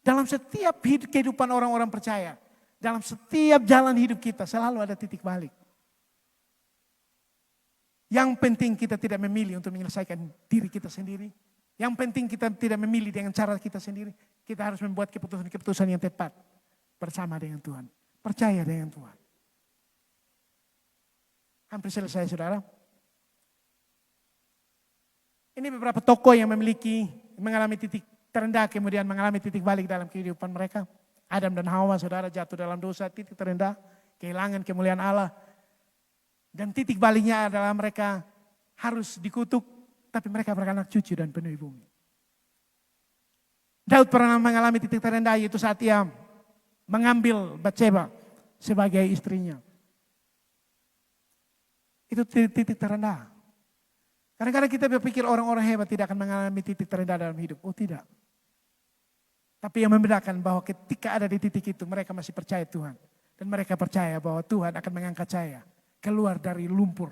dalam setiap kehidupan orang-orang percaya, dalam setiap jalan hidup kita selalu ada titik balik. Yang penting kita tidak memilih untuk menyelesaikan diri kita sendiri. Yang penting kita tidak memilih dengan cara kita sendiri. Kita harus membuat keputusan-keputusan yang tepat bersama dengan Tuhan. Percaya dengan Tuhan. Hampir selesai saudara. Ini beberapa tokoh yang mengalami titik terendah kemudian mengalami titik balik dalam kehidupan mereka. Adam dan Hawa saudara jatuh dalam dosa, titik terendah, kehilangan kemuliaan Allah. Dan titik baliknya adalah mereka harus dikutuk, tapi mereka beranak cucu dan penuhi bumi. Daud pernah mengalami titik terendah yaitu saat ia mengambil Batseba sebagai istrinya. Itu titik terendah. Kadang-kadang kita berpikir orang-orang hebat tidak akan mengalami titik terendah dalam hidup. Oh tidak. Tapi yang membedakan bahwa ketika ada di titik itu mereka masih percaya Tuhan. Dan mereka percaya bahwa Tuhan akan mengangkat saya keluar dari lumpur.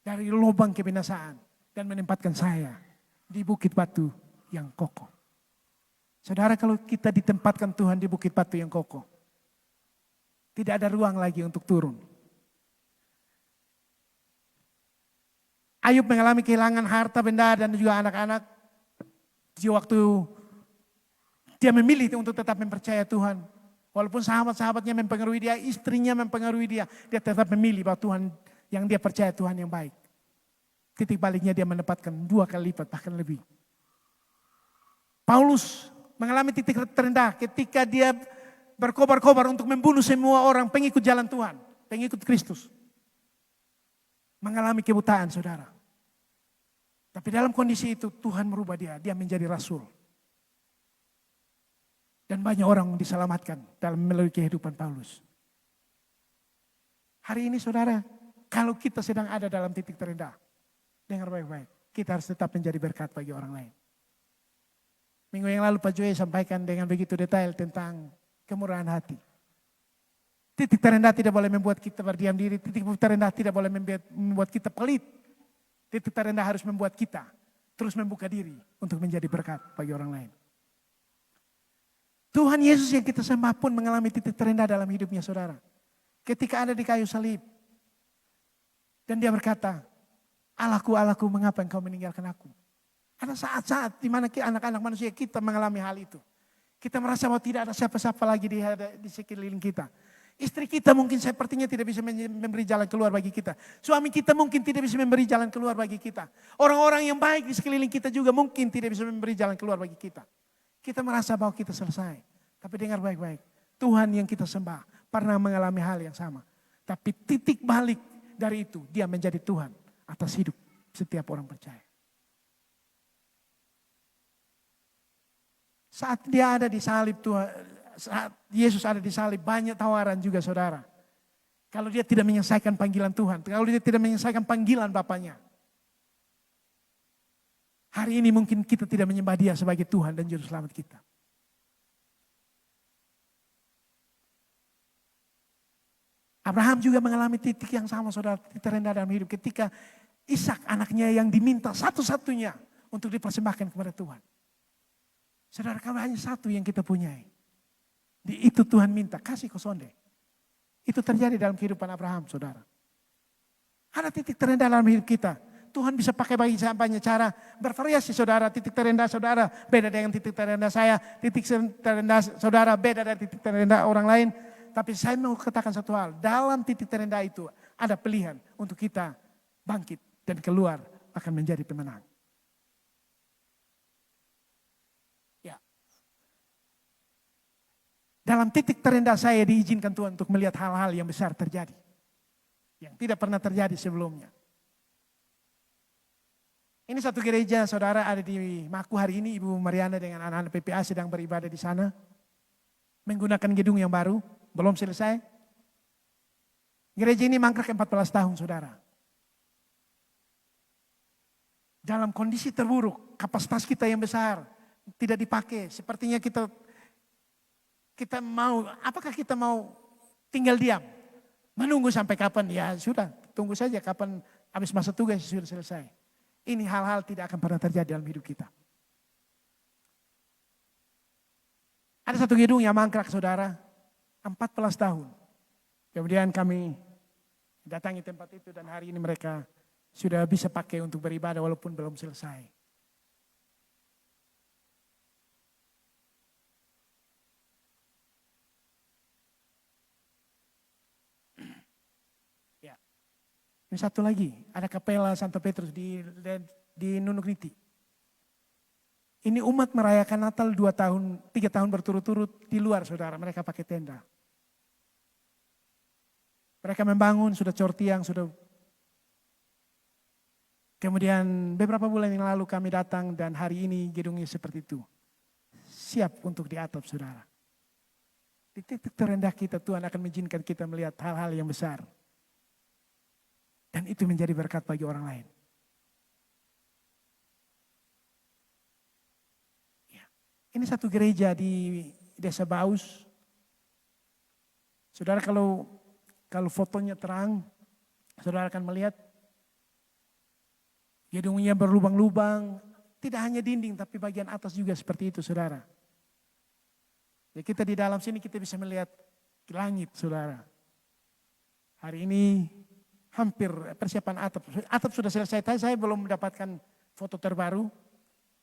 Dari lubang kebinasaan. Dan menempatkan saya di bukit batu yang kokoh. Saudara, kalau kita ditempatkan Tuhan di bukit batu yang kokoh. Tidak ada ruang lagi untuk turun. Ayub mengalami kehilangan harta benda dan juga anak-anak. Di waktu dia memilih untuk tetap mempercaya Tuhan. Walaupun sahabat-sahabatnya mempengaruhi dia, istrinya mempengaruhi dia. Dia tetap memilih bahwa Tuhan yang dia percaya Tuhan yang baik. Titik baliknya dia mendapatkan 2 kali lipat bahkan lebih. Paulus mengalami titik terendah ketika dia berkobar-kobar untuk membunuh semua orang pengikut jalan Tuhan. Pengikut Kristus. Mengalami kebutaan saudara. Tapi dalam kondisi itu Tuhan merubah dia. Dia menjadi rasul. Dan banyak orang diselamatkan dalam melalui kehidupan Paulus. Hari ini saudara, kalau kita sedang ada dalam titik terendah. Dengar baik-baik. Kita harus tetap menjadi berkat bagi orang lain. Minggu yang lalu Pak Joy sampaikan dengan begitu detail tentang kemurahan hati. Titik terendah tidak boleh membuat kita berdiam diri. Titik terendah tidak boleh membuat kita pelit. Titik terendah harus membuat kita terus membuka diri untuk menjadi berkat bagi orang lain. Tuhan Yesus yang kita sembah pun mengalami titik terendah dalam hidupnya saudara. Ketika ada di kayu salib. Dan dia berkata, Allahku, Allahku, mengapa engkau meninggalkan aku? Ada saat-saat di mana anak-anak manusia kita mengalami hal itu. Kita merasa bahwa tidak ada siapa-siapa lagi di sekeliling kita. Istri kita mungkin sepertinya tidak bisa memberi jalan keluar bagi kita. Suami kita mungkin tidak bisa memberi jalan keluar bagi kita. Orang-orang yang baik di sekeliling kita juga mungkin tidak bisa memberi jalan keluar bagi kita. Kita merasa bahwa kita selesai. Tapi dengar baik-baik. Tuhan yang kita sembah pernah mengalami hal yang sama. Tapi titik balik dari itu dia menjadi Tuhan atas hidup setiap orang percaya. Saat dia ada di salib Tuhan. Saat Yesus ada di salib banyak tawaran juga saudara. Kalau dia tidak menyelesaikan panggilan Tuhan. Kalau dia tidak menyelesaikan panggilan Bapaknya. Hari ini mungkin kita tidak menyembah dia sebagai Tuhan dan Juru Selamat kita. Abraham juga mengalami titik yang sama saudara. Titik terendah dalam hidup ketika Ishak anaknya yang diminta satu-satunya untuk dipersembahkan kepada Tuhan. Saudara, kalau hanya satu yang kita punyai. Di itu Tuhan minta, kasih kau sonde. Itu terjadi dalam kehidupan Abraham, saudara. Ada titik terendah dalam hidup kita. Tuhan bisa pakai bagi banyak cara. Bervariasi, saudara. Titik terendah saudara beda dengan titik terendah saya. Titik terendah saudara beda dari titik terendah orang lain. Tapi saya mau katakan satu hal. Dalam titik terendah itu ada pilihan untuk kita bangkit dan keluar akan menjadi pemenang. Dalam titik terendah saya diizinkan Tuhan untuk melihat hal-hal yang besar terjadi. Yang tidak pernah terjadi sebelumnya. Ini satu gereja saudara ada di Maku hari ini. Ibu Mariana dengan anak-anak PPA sedang beribadah di sana. Menggunakan gedung yang baru. Belum selesai. Gereja ini mangkrak 14 tahun saudara. Dalam kondisi terburuk. Kapasitas kita yang besar. Tidak dipakai. Sepertinya apakah kita mau tinggal diam? Menunggu sampai kapan? Ya sudah, tunggu saja kapan habis masa tugas sudah selesai. Ini hal-hal tidak akan pernah terjadi dalam hidup kita. Ada satu gedung yang mangkrak saudara, 14 tahun. Kemudian kami datangi tempat itu dan hari ini mereka sudah bisa pakai untuk beribadah walaupun belum selesai. Ini satu lagi, ada Kapela Santo Petrus di Nunuk Niti. Ini umat merayakan Natal 3 tahun berturut-turut di luar saudara, mereka pakai tenda. Mereka membangun, sudah cor tiang, sudah. Kemudian beberapa bulan yang lalu kami datang dan hari ini gedungnya seperti itu. Siap untuk diatap saudara. Di titik terendah kita Tuhan akan mengizinkan kita melihat hal-hal yang besar. Dan itu menjadi berkat bagi orang lain. Ini satu gereja di Desa Baus. Saudara kalau fotonya terang, saudara akan melihat gedungnya berlubang-lubang. Tidak hanya dinding tapi bagian atas juga seperti itu saudara. Ya, kita di dalam sini kita bisa melihat langit saudara. Hari ini hampir persiapan atap. Atap sudah selesai, saya belum mendapatkan foto terbaru.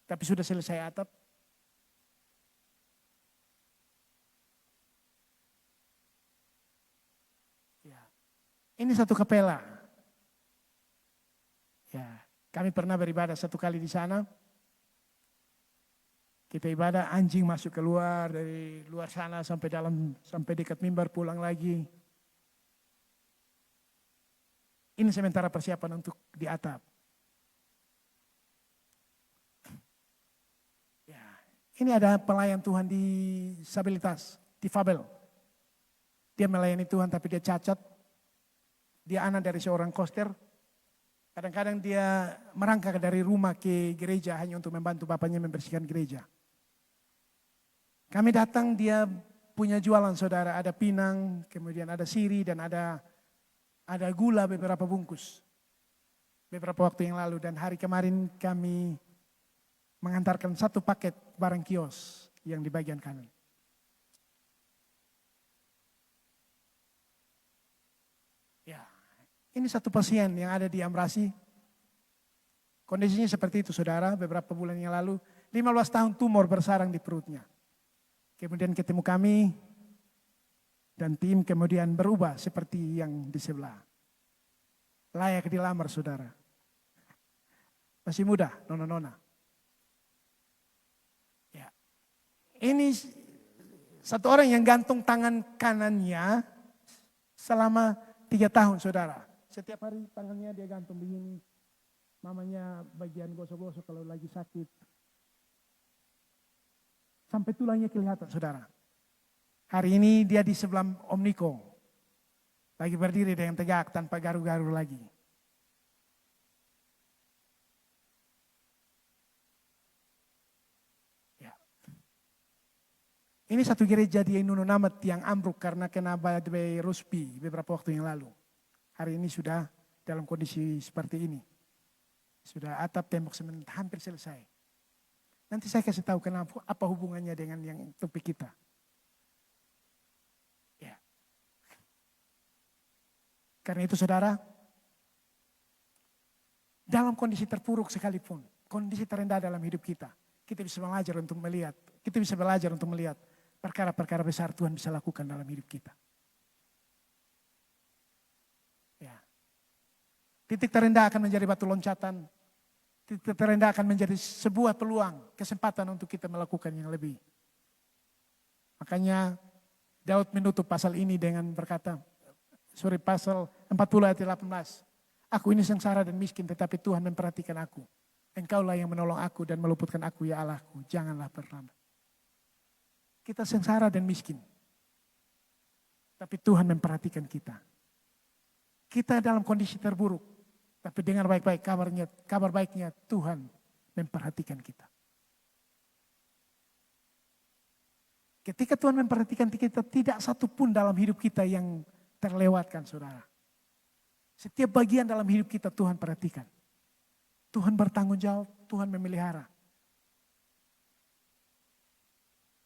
Tapi sudah selesai atap. Ya. Ini satu kapela. Ya, kami pernah beribadah satu kali di sana. Kita ibadah, anjing masuk keluar dari luar sana sampai dalam, sampai dekat mimbar pulang lagi. Ini sementara persiapan untuk di atap. Ya, ini ada pelayan Tuhan disabilitas, difabel. Dia melayani Tuhan tapi dia cacat. Dia anak dari seorang koster. Kadang-kadang dia merangkak dari rumah ke gereja hanya untuk membantu bapaknya membersihkan gereja. Kami datang, dia punya jualan saudara, ada pinang, kemudian ada siri dan ada gula beberapa bungkus. Beberapa waktu yang lalu dan hari kemarin kami mengantarkan satu paket barang kios yang di bagian kanan. Ya, ini satu pasien yang ada di Ambrasi. Kondisinya seperti itu saudara, beberapa bulan yang lalu 15 tahun tumor bersarang di perutnya. Kemudian ketemu kami dan tim kemudian berubah seperti yang di sebelah. Layak dilamar saudara. Masih muda, nona-nona. Ya. Ini satu orang yang gantung tangan kanannya selama 3 tahun saudara. Setiap hari tangannya dia gantung begini. Mamanya bagian gosok-gosok kalau lagi sakit. Sampai tulangnya kelihatan saudara. Hari ini dia di sebelah Om Niko. Lagi berdiri dengan tegak tanpa garu-garu lagi. Ya. Ini satu gereja di Nununamet yang ambruk karena kena badai Ruspi beberapa waktu yang lalu. Hari ini sudah dalam kondisi seperti ini. Sudah atap tembok semen hampir selesai. Nanti saya kasih tahu kenapa, apa hubungannya dengan yang topik kita. Ya. Karena itu saudara, dalam kondisi terpuruk sekalipun, kondisi terendah dalam hidup kita bisa belajar untuk melihat, perkara-perkara besar Tuhan bisa lakukan dalam hidup kita. Ya. Titik terendah akan menjadi batu loncatan. Titik terendah akan menjadi sebuah peluang, kesempatan untuk kita melakukan yang lebih. Makanya Daud menutup pasal ini dengan berkata, pasal 40 ayat 18. Aku ini sengsara dan miskin tetapi Tuhan memperhatikan aku. Engkaulah yang menolong aku dan meluputkan aku ya Allahku. Janganlah berlambat. Kita sengsara dan miskin. Tapi Tuhan memperhatikan kita. Kita dalam kondisi terburuk. Tapi dengar baik-baik kabar baiknya Tuhan memperhatikan kita. Ketika Tuhan memperhatikan kita, tidak satu pun dalam hidup kita yang terlewatkan saudara. Setiap bagian dalam hidup kita Tuhan perhatikan. Tuhan bertanggung jawab, Tuhan memelihara.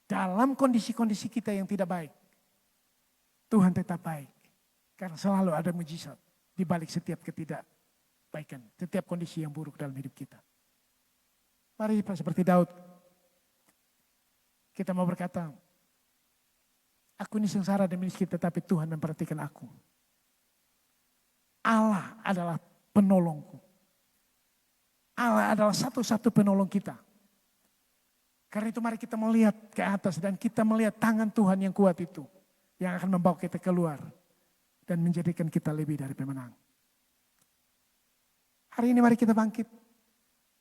Dalam kondisi-kondisi kita yang tidak baik, Tuhan tetap baik. Karena selalu ada mujizat di balik setiap ketidakbaikan, setiap kondisi yang buruk dalam hidup kita. Mari seperti Daud, kita mau berkata, aku ini sengsara dan miskin tetapi Tuhan memperhatikan aku. Allah adalah penolongku. Allah adalah satu-satu penolong kita. Karena itu mari kita melihat ke atas dan kita melihat tangan Tuhan yang kuat itu. Yang akan membawa kita keluar dan menjadikan kita lebih dari pemenang. Hari ini mari kita bangkit.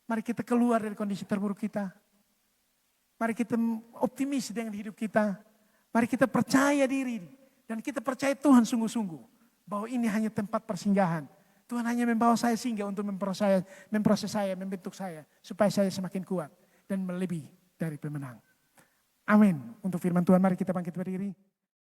Mari kita keluar dari kondisi terburuk kita. Mari kita optimis dengan hidup kita. Mari kita percaya diri dan kita percaya Tuhan sungguh-sungguh bahwa ini hanya tempat persinggahan. Tuhan hanya membawa saya singgah untuk memproses saya, membentuk saya supaya saya semakin kuat dan melebihi dari pemenang. Amin. Untuk firman Tuhan, mari kita bangkit berdiri.